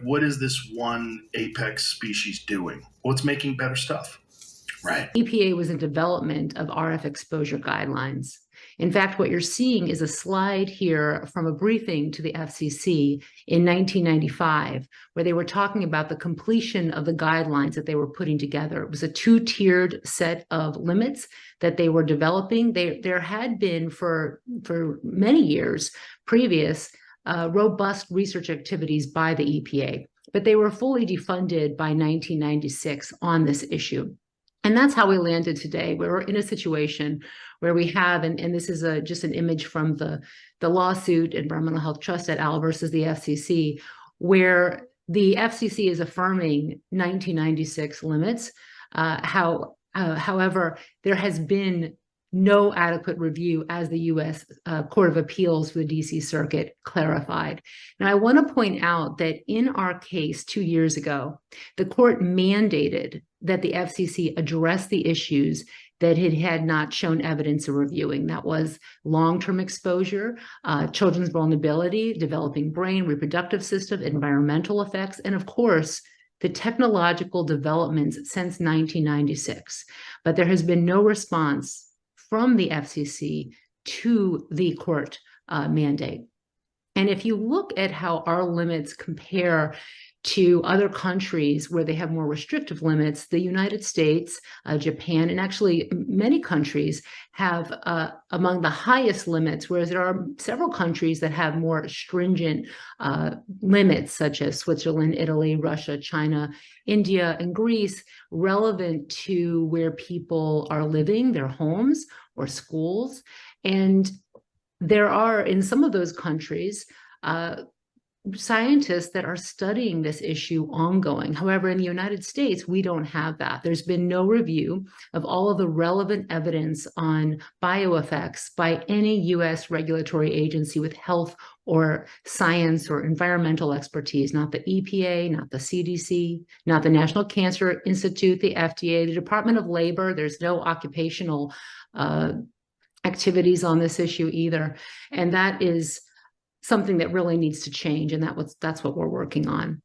What is this one apex species doing? What's making better stuff? Right. EPA was in development of RF exposure guidelines. In fact, what you're seeing is a slide here from a briefing to the FCC in 1995, where they were talking about the completion of the guidelines that they were putting together. It was a two-tiered set of limits that they were developing. There had been for many years previous robust research activities by the EPA, but they were fully defunded by 1996 on this issue. And that's how we landed today. We're in a situation where we have, and this is just an image from the lawsuit, Environmental Health Trust et al. Versus the FCC, where the FCC is affirming 1996 limits. However, there has been no adequate review, as the U.S. Court of Appeals for the D.C. Circuit clarified. Now, I want to point out that in our case 2 years ago, the court mandated that the FCC address the issues that it had not shown evidence of reviewing. That was long-term exposure, children's vulnerability, developing brain, reproductive system, environmental effects, and of course, the technological developments since 1996. But there has been no response from the FCC to the court mandate. And if you look at how our limits compare to other countries where they have more restrictive limits, the United States, Japan, and actually many countries have among the highest limits, whereas there are several countries that have more stringent limits, such as Switzerland, Italy, Russia, China, India, and Greece, relevant to where people are living, their homes or schools. And there are, in some of those countries, scientists that are studying this issue ongoing. However, in the United States, we don't have that. There's been no review of all of the relevant evidence on bioeffects by any U.S. regulatory agency with health or science or environmental expertise, not the EPA, not the CDC, not the National Cancer Institute, the FDA, the Department of Labor. There's no occupational activities on this issue either. And that is something that really needs to change, and that's what we're working on.